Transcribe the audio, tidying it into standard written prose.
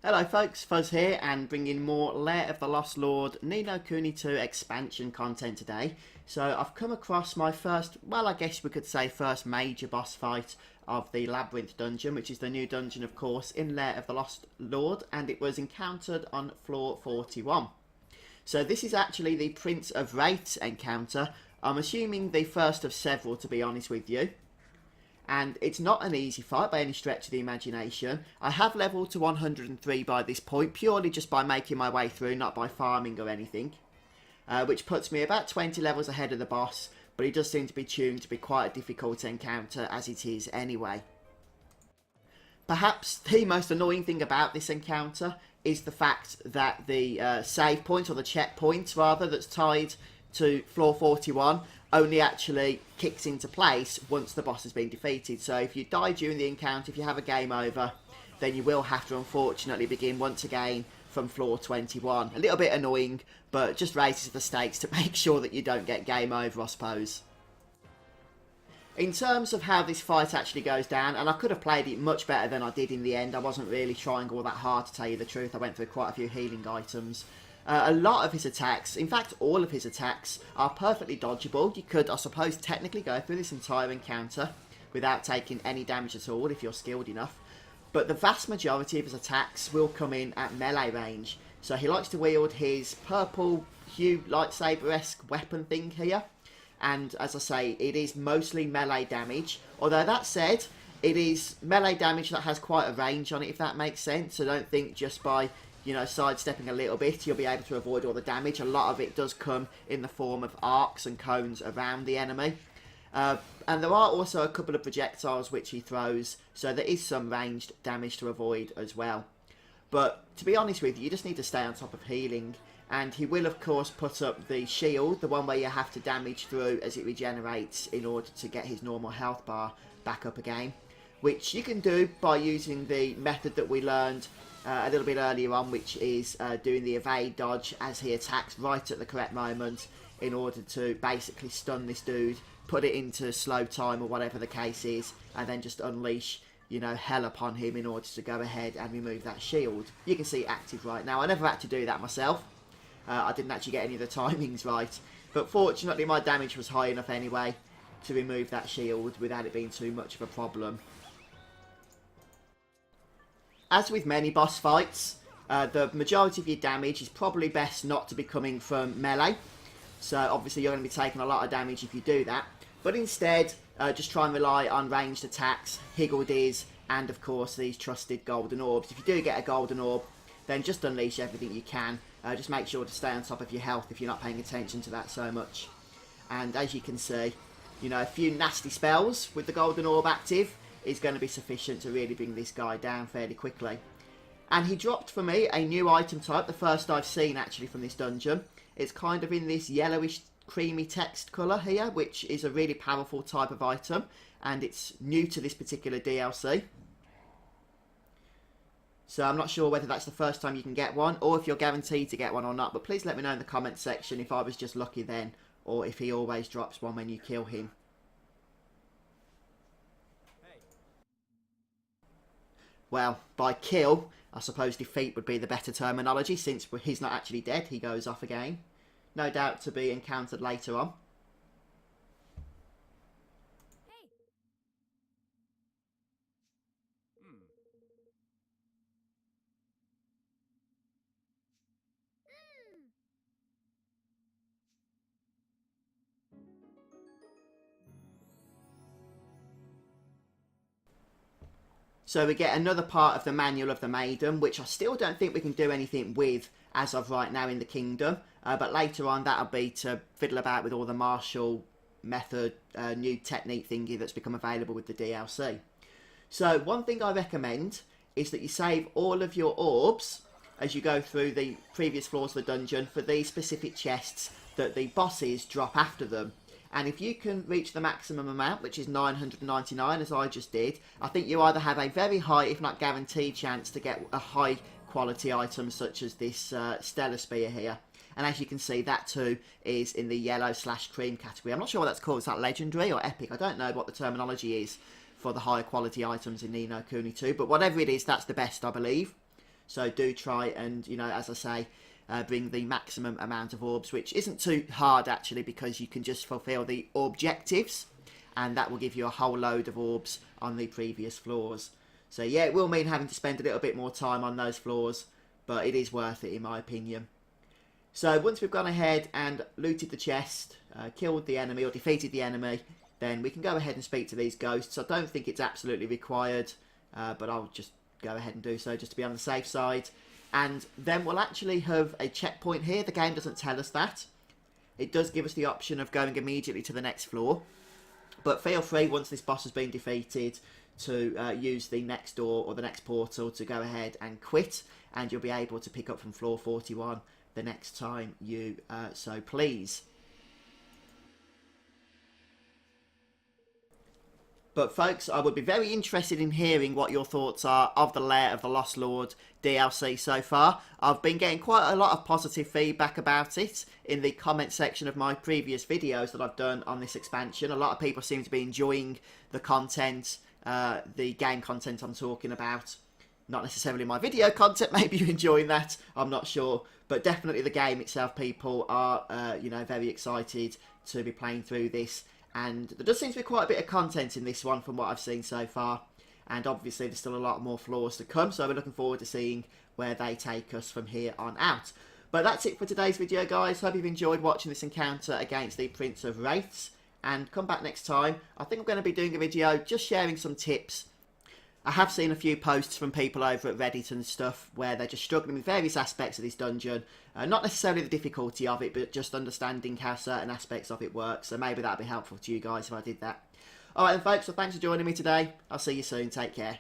Hello folks, Fuzz here and bringing more Lair of the Lost Lord Ni no Kuni 2 expansion content today. So I've come across my first, well I guess we could say first major boss fight of the Labyrinth dungeon, which is the new dungeon of course in Lair of the Lost Lord, and it was encountered on floor 41. So this is actually the Prince of Wraiths encounter. I'm assuming the first of several, to be honest with you. And it's not an easy fight by any stretch of the imagination. I have leveled to 103 by this point, purely just by making my way through, not by farming or anything. Which puts me about 20 levels ahead of the boss, but he does seem to be tuned to be quite a difficult encounter as it is anyway. Perhaps the most annoying thing about this encounter is the fact that the save point, or the checkpoint rather, that's tied to floor 41 only actually kicks into place once the boss has been defeated. So if you die during the encounter, if you have a game over, then you will have to unfortunately begin once again from floor 21. A little bit annoying, but just raises the stakes to make sure that you don't get game over, I suppose. In terms of how this fight actually goes down, and I could have played it much better than I did in the end. I wasn't really trying all that hard, to tell you the truth. I went through quite a few healing items. A lot of his attacks, in fact all of his attacks, are perfectly dodgeable. You could, I suppose, technically go through this entire encounter without taking any damage at all if you're skilled enough. But the vast majority of his attacks will come in at melee range. So he likes to wield his purple hue lightsaber-esque weapon thing here. And as I say, it is mostly melee damage. Although that said, it is melee damage that has quite a range on it, if that makes sense. So don't think just by, you know, sidestepping a little bit, you'll be able to avoid all the damage. A lot of it does come in the form of arcs and cones around the enemy. And there are also a couple of projectiles which he throws, so there is some ranged damage to avoid as well. But to be honest with you, you just need to stay on top of healing. And he will of course put up the shield, the one where you have to damage through as it regenerates in order to get his normal health bar back up again. Which you can do by using the method that we learned a little bit earlier on, which is doing the evade dodge as he attacks right at the correct moment in order to basically stun this dude, put it into slow time or whatever the case is, and then just unleash, you know, hell upon him in order to go ahead and remove that shield. You can see it active right now. I never had to do that myself. I didn't actually get any of the timings right, but fortunately my damage was high enough anyway to remove that shield without it being too much of a problem. As with many boss fights, the majority of your damage is probably best not to be coming from melee. So obviously you're going to be taking a lot of damage if you do that. But instead, just try and rely on ranged attacks, higgledies, and of course these trusted golden orbs. If you do get a golden orb, then just unleash everything you can. Just make sure to stay on top of your health if you're not paying attention to that so much. And as you can see, you know, a few nasty spells with the golden orb active is going to be sufficient to really bring this guy down fairly quickly. And he dropped for me a new item type, the first I've seen actually from this dungeon. It's kind of in this yellowish creamy text colour here, which is a really powerful type of item, and it's new to this particular DLC. So I'm not sure whether that's the first time you can get one, or if you're guaranteed to get one or not, but please let me know in the comments section if I was just lucky then, or if he always drops one when you kill him. Well, by kill, I suppose defeat would be the better terminology, since he's not actually dead, he goes off again. No doubt to be encountered later on. So we get another part of the Manual of the Maiden, which I still don't think we can do anything with as of right now in the Kingdom. But later on, that'll be to fiddle about with all the martial method, new technique thingy that's become available with the DLC. So one thing I recommend is that you save all of your orbs as you go through the previous floors of the dungeon for these specific chests that the bosses drop after them. And if you can reach the maximum amount, which is 999 as I just did, I think you either have a very high, if not guaranteed, chance to get a high quality item such as this Stellar Spear here. And as you can see, that too is in the yellow/cream category. I'm not sure what that's called. Is that legendary or epic? I don't know what the terminology is for the higher quality items in Ni no Kuni 2. But whatever it is, that's the best, I believe. So do try and, you know, as I say, bring the maximum amount of orbs, which isn't too hard actually, because you can just fulfill the objectives, and that will give you a whole load of orbs on the previous floors. So yeah, it will mean having to spend a little bit more time on those floors, but it is worth it in my opinion. So once we've gone ahead and looted the chest, killed the enemy or defeated the enemy, then we can go ahead and speak to these ghosts. I don't think it's absolutely required, but I'll just go ahead and do so just to be on the safe side. And then we'll actually have a checkpoint here. The game doesn't tell us that. It does give us the option of going immediately to the next floor. But feel free, once this boss has been defeated, to use the next door or the next portal to go ahead and quit. And you'll be able to pick up from floor 41 the next time you so please. But folks, I would be very interested in hearing what your thoughts are of the Lair of the Lost Lord DLC so far. I've been getting quite a lot of positive feedback about it in the comment section of my previous videos that I've done on this expansion. A lot of people seem to be enjoying the content, the game content I'm talking about. Not necessarily my video content, maybe you're enjoying that, I'm not sure. But definitely the game itself, people are, you know, very excited to be playing through this. And there does seem to be quite a bit of content in this one from what I've seen so far. And obviously there's still a lot more floors to come, so we're looking forward to seeing where they take us from here on out. But that's it for today's video, guys. Hope you've enjoyed watching this encounter against the Prince of Wraiths. And come back next time. I think I'm going to be doing a video just sharing some tips. I have seen a few posts from people over at Reddit and stuff where they're just struggling with various aspects of this dungeon. Not necessarily the difficulty of it, but just understanding how certain aspects of it work. So maybe that'd be helpful to you guys if I did that. Alright then folks, so thanks for joining me today. I'll see you soon. Take care.